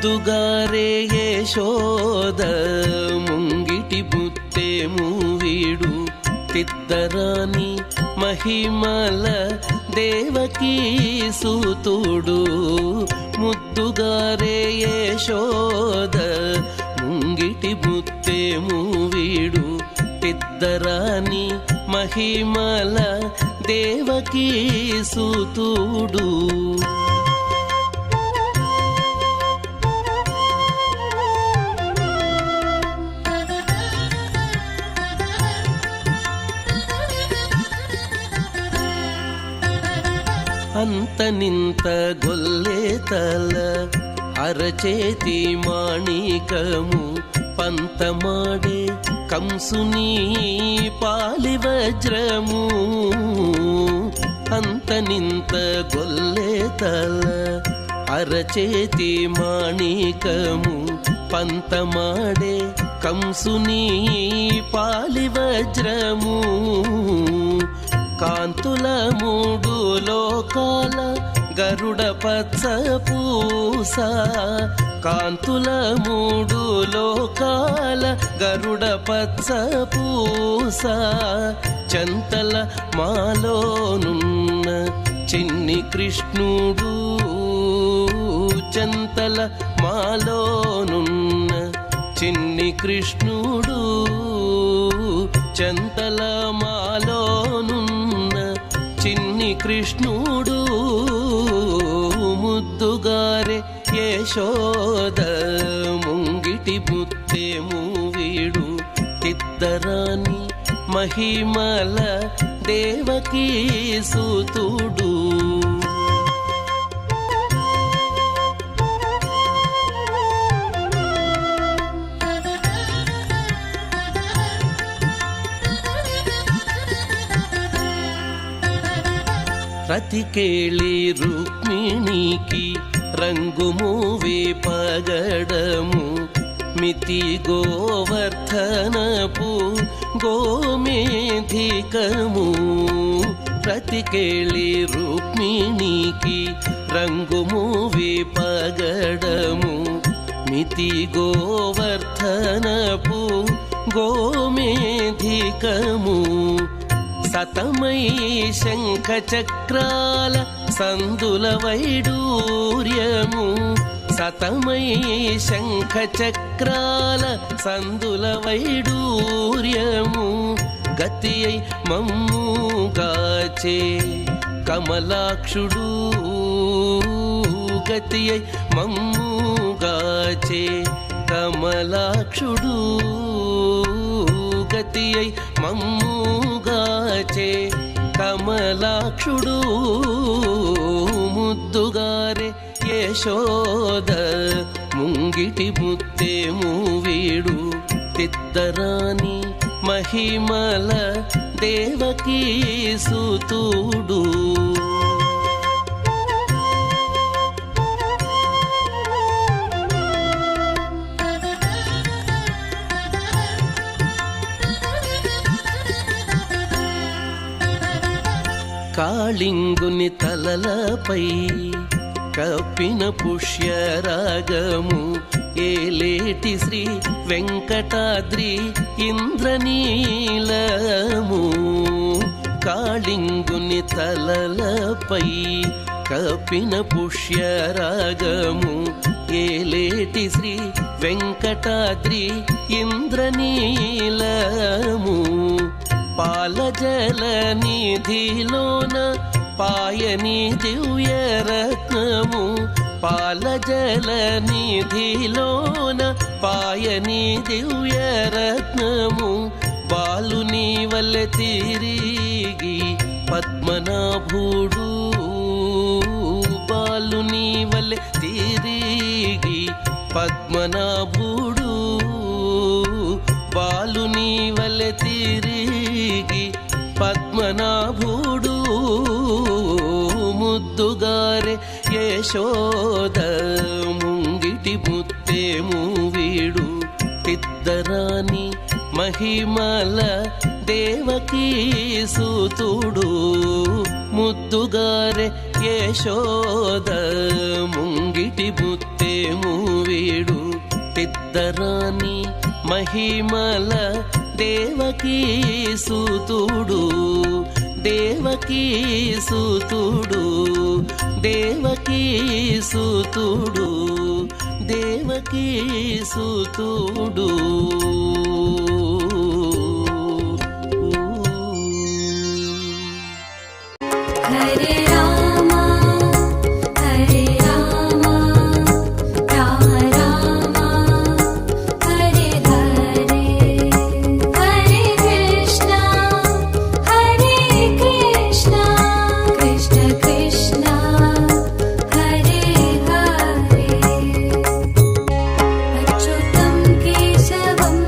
ముద్దుగారే యశోద ముంగిటి బుత్తే మూవీడు తిద్దరాని మహిమల దేవకీ సూతుడు. ముద్దుగారే యశోద ముంగిటి బుత్తే మూవీడు తిద్దరాని మహిమల దేవకీ సూతుడు. అంత నింత గొల్లెతల అరచేతి మాణికము పంతమాడే కంసుని పాలి వజ్రము. అంత నింత గొల్లెతల అరచేతి మాణికము పంతమాడే కంసుని పాలి వజ్రము. కాంతుల మూడు లోకాల గరుడ పచ్చ పూస. కాంతుల మూడు లోకాల గరుడ పచ్చ పూస. చంతల మాలోనున్న చిన్ని కృష్ణుడు. చంతల మాలోనున్న చిన్ని కృష్ణుడు. చంతల మాలోనున్న చిన్ని కృష్ణుడు. ముద్దుగారే యశోద ముంగిటి బుత్తే మూవీడు తిద్దరాని మహిమల దేవకీ సూతుడు. రతికేళి రుక్మిణికి రంగు మూవే పగడము. మితి గోవర్ధనపు గోమేధికము. రతికేళి రుక్మిణికి రంగు మూవే పగడము. మితి గోవర్ధనపు గోమేధికము. సతమై శంఖ చక్రాల సందుల వైడూర్యము. సతమై శంఖ చక్రాల సందుల వైడూర్యము. గతి అయి మమ్ముగాచే కమలాక్షుడు. గతి అయి మమ్ముగాచే కమలాక్షుడు. గతి అయి మమ్ముగాచే కమలాక్షుడు. ముద్దుగారే యశోద ముంగిటి బుత్తే మూవీడు తిద్దరాని మహిమల దేవకీ సూతుడు. కాళింగుని తలలపై కప్పిన పుష్యరాగము. ఏలేటి శ్రీ వెంకటాద్రి ఇంద్రనీలము. కాళింగుని తలలపై కప్పిన పుష్యరాగము. ఏలేటి శ్రీ వెంకటాద్రి ఇంద్రనీలము. పాలజల నిధిలోన పాయని దివ్య రత్నము. పాలజల నిధిలోన పాయని దివ్య రత్నము. బాలుని వల్లె తిరిగి పద్మనాభుడు. బాలుని వల్లె తిరిగి పద్మనాభుడు. బాలుని వల్లె తిరిగి పద్మనాభుడు. ముద్దుగారే యశోద ముంగిటి బుత్తే మూవీడు తిద్దరాని మహిమల దేవకీ సూతుడు. ముద్దుగారే యశోద ముంగిటి బుత్తే మూవీ పెద్దరాని మహిమల దేవకీ సూతుడు దేవకీ సూతుడు దేవకీ సూతుడు దేవకీ సూతుడు. హరే రామ హరే రామ రామ రామ హరే హరే హరే కృష్ణ కృష్ణ కృష్ణ హరే హరే అచ్యుతం కేశవం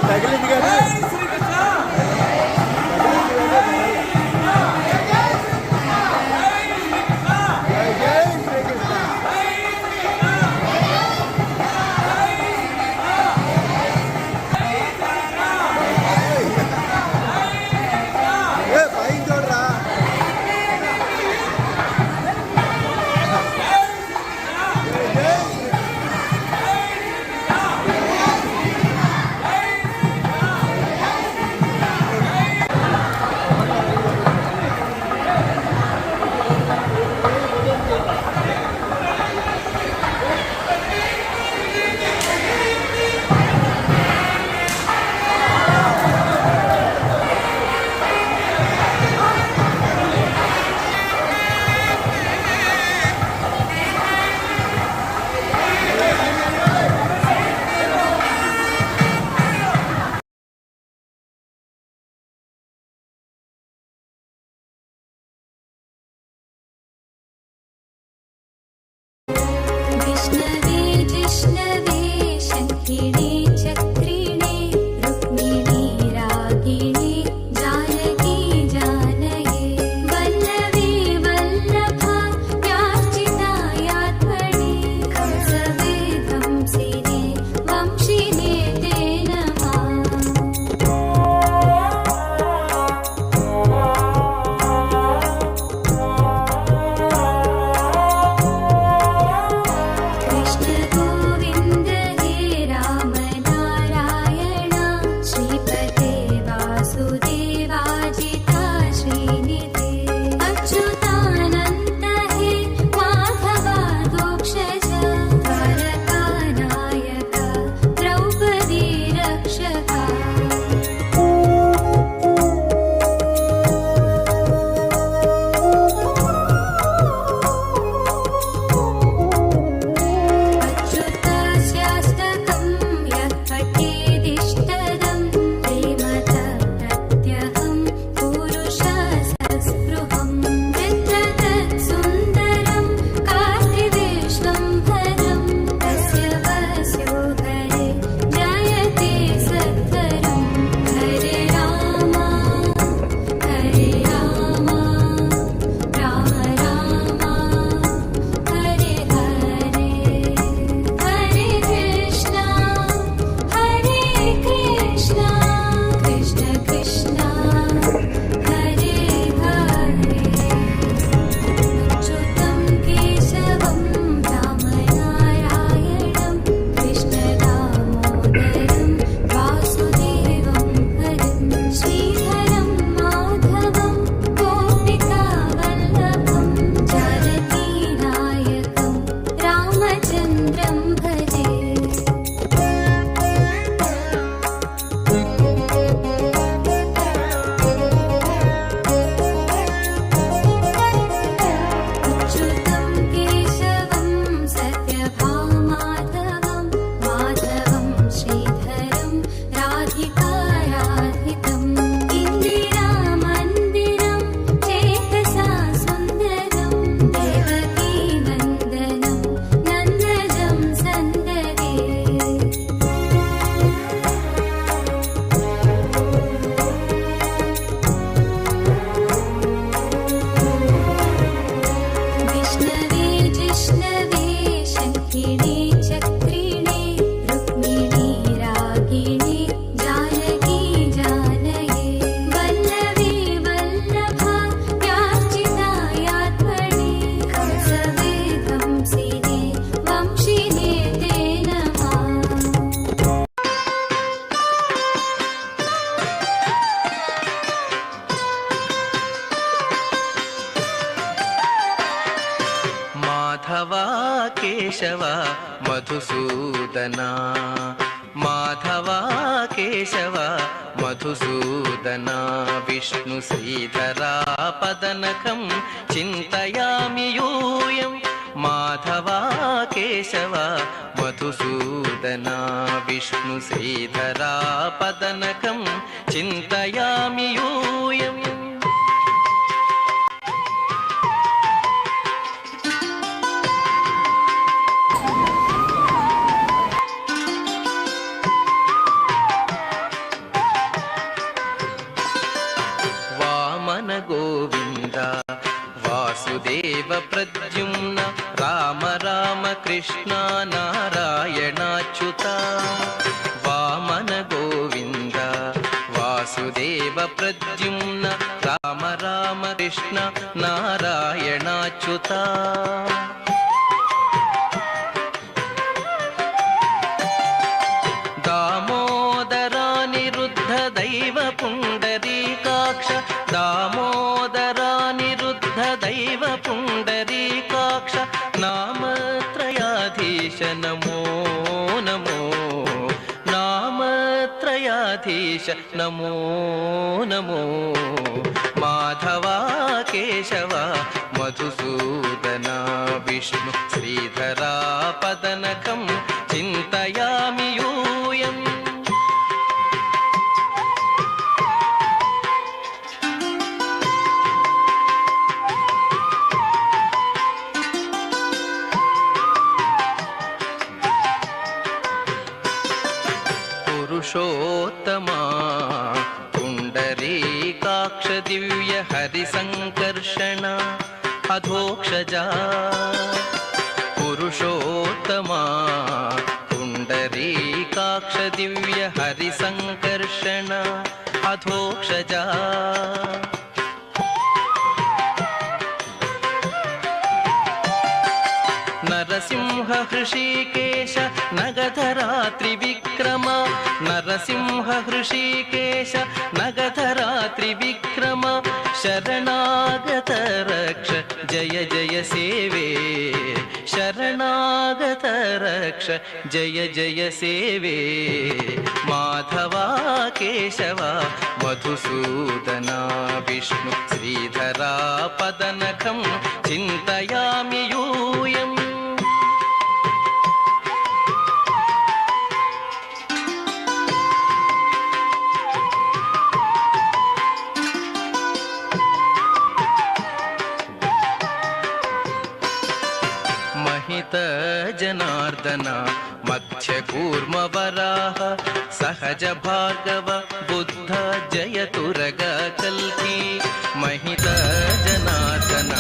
తగిలింది కదా. विष्णवे जिष्णवे शङ्खिणे चक्रिणे रुक्मिणी रागिणे जानकी जानये वल्लवे वल्लभार्चितायात्मने कंसवे कंसिने वंशिने ते नमः कृष्ण गोविन्द हे राम नारायण श्रीपते वासुदेवाजिता श्रीनिधे अच्युतानन्द हे माधवादोक्षज द्वारकानायक द्रौपदी रक्षका अच्युतस्याष्टकं यः पठेदिष्टदं प्रेमतः प्रत्यहं पुरुषसस्पृहं तत्सुन्दरं कार्तिवेश्वम्भरं तस्य वस्यो हरे जयते सत्वरं हरे राम राम राम हरे हरे हरे कृष्ण कृष्ण कृष्ण हरे हरे अच्युतं केशवं रामनारायणं कृष्णदामोदरं वासुदेवं हरिं श्रीधरं माधवं गोपिकावल्लभं जानकीनायकं रामचन्द्रं भजे अच्युतं केशवं सत्यभामाधवं माधवं श्रीधरं राधिकाराधितम् इन्दिरामन्दिरं चेतसा सुन्दरं देवकीनन्दनं नन्दजं सन्ददे विष्णवे जिष्णवे शङ्खिणे चक्रिणे रुक्मिणी रागिणे जानकी जानये वल्लवे वल्लभार्चितायात्मने कंसवे कंसिने वंशिने ते नमः మాధవ కేశవ మధుసూదనా మాధవ కేశవ మధుసూదనా విష్ణు శ్రీధరా పదనకం చింతయామి యూయం మాధవ కేశవ మధుసూదనా విష్ణు శ్రీధరా పదనకం చింతయామి యూయం వాసుదేవ ప్రద్యుమ్న రామ రామ కృష్ణ నారాయణాచ్యుత వామన గోవింద వాసుదేవ ప్రద్యుమ్న రామ రామ కృష్ణ నారాయణాచ్యుత దామోదరానిరుద్ధ దైవ పుండరీకాక్ష దామోదరానిరుద్ధ దైవ పుండరీకాక్ష నామత్రయాధీశ నమో నమో నామత్రయాధీశ నమో నమో మాధవా కేశవ మధుసూదన విష్ణు శ్రీధరా పదనకం చింతయామి యూయం పురుషోత్తమా పుండరీకాక్ష దివ్య హరిసంకర్షణ అధోక్షజా పురుషోత్తమా పుండరీకాక్ష దివ్య హరిసంకర్షణ అధోక్షజా నరసింహ హృషీకేశ నగధరా త్రివిక్రమ నరసింహ హృషీకేశ నగధరా త్రివిక్రమ శరణాగత రక్ష జయ జయ సేవే శరణాగత రక్ష జయ జయ సేవే మాధవా కేశవ మధుసూదన విష్ణు శ్రీధరా పదనకం చింతయామి యూయం మహిత జనార్దన మధ్య కూర్మ వరాహ సహజ భార్గవ బుద్ధ జయతురగ కల్కి మహిత జనార్దన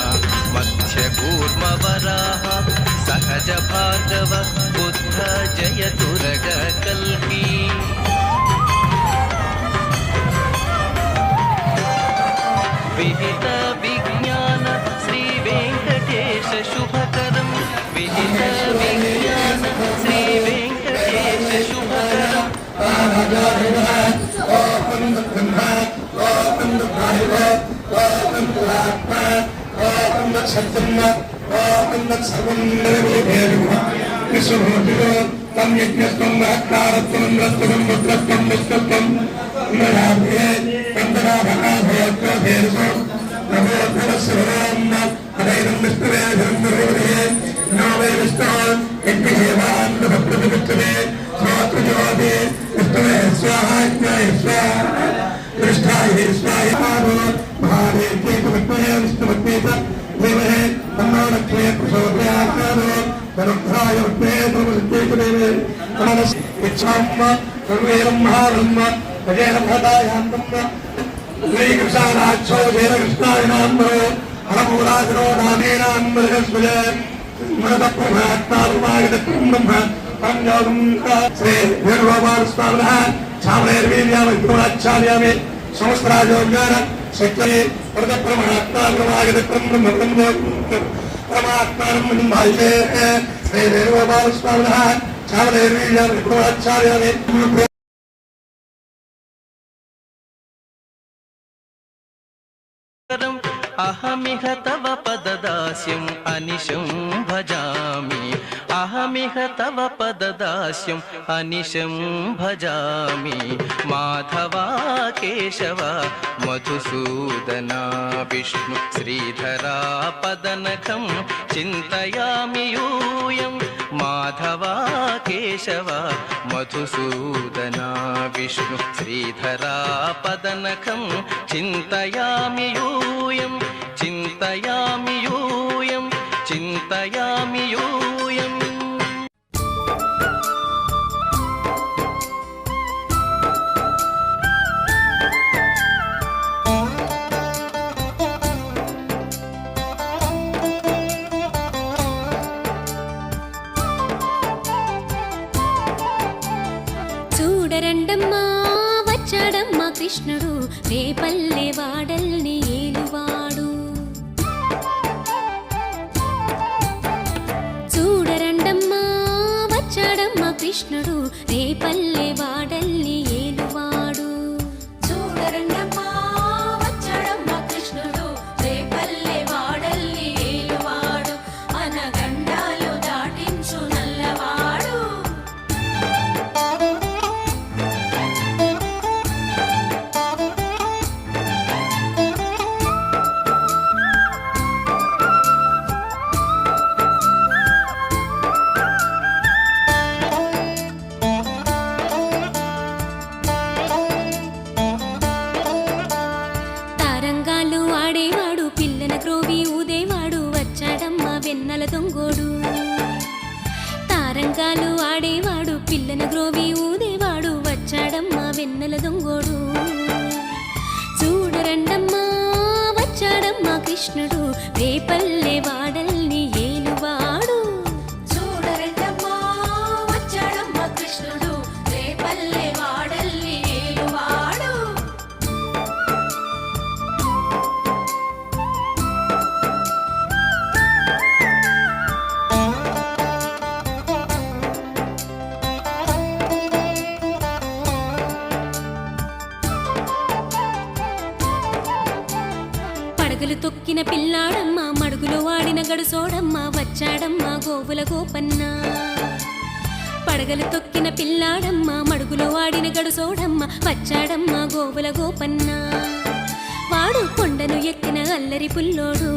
మధ్య కూర్మ వరాహ సహజ భార్గవ బుద్ధ జయతురగ కల్కి విహిత విజ్ఞాన శ్రీ వెంకటేశ శుభకరం విహిత విజ్ఞాన శ్రీ వెంకటేశ శుభకరం శ్రీకృష్ణాక్షో జయకృష్ణాయ నామో హరమూరాజనో నామేనాన్మృగస్వజ శ్రీ వేణుగోపాలస్వామినః ఛామలేర్వీర్యాచార్యామి సంవత్సరాజోజ్ఞాన శక్తి పరమాత్మానం భాష్యే శ్రీ వేణుగోపాలస్వామినః ఛామలేర్వీర్యాచార్యామి అహమిహ తవ పదదాస్యం అనిశం భజామి అహమిహ తవ పదదాస్యం అనిశం భజామి మాధవా కేశవ మధుసూదన విష్ణు శ్రీధరా పదనకం చింతయామి యూయం మాధవా కేశవ మధుసూదన విష్ణు శ్రీధరా పదనకం చింతయామి యూయం చింతయామి యూయం చింతయామి యూయం రేపల్లె వాడల్ని ఏలువాడు చూడరండమ్మా వచ్చాడమ్మా కృష్ణుడు రేపల్లె వాడల్ని ఏలువాడు చూడరండమ్మా వచ్చాడమ్మా కృష్ణుడు రేపల్లె వాడల్ని ఏలువాడు అనగండాలు దాటించు నల్లవాడు తారంగాలు ఆడేవాడు పిల్లన క్రోవి ఊదేవాడు వచ్చాడమ్మ వెన్నెల దొంగోడు తారంగాలు ఆడేవాడు పిల్లన గ్రోవి ఊదేవాడు వచ్చాడమ్మ వెన్నెల దొంగోడు చూడరండమ్మా వచ్చాడమ్మా కృష్ణుడు రేపల్లె వాడల్ని ఏలువాడు చూడరండమ్మా వచ్చాడమ్మా కృష్ణుడు రేపల్లె వాడల్ని ఏలువాడు పడగలు తొక్కిన పిల్లాడమ్మ మడుగులో వాడిన గడుసోడమ్మ వచ్చాడమ్మ గోవుల గోపన్న పడగలు తొక్కిన పిల్లాడమ్మ మడుగులో వాడిన గడుసోడమ్మ వచ్చాడమ్మ గోవుల గోపన్న వాడు కొండను ఎక్కిన అల్లరి పుల్లోడు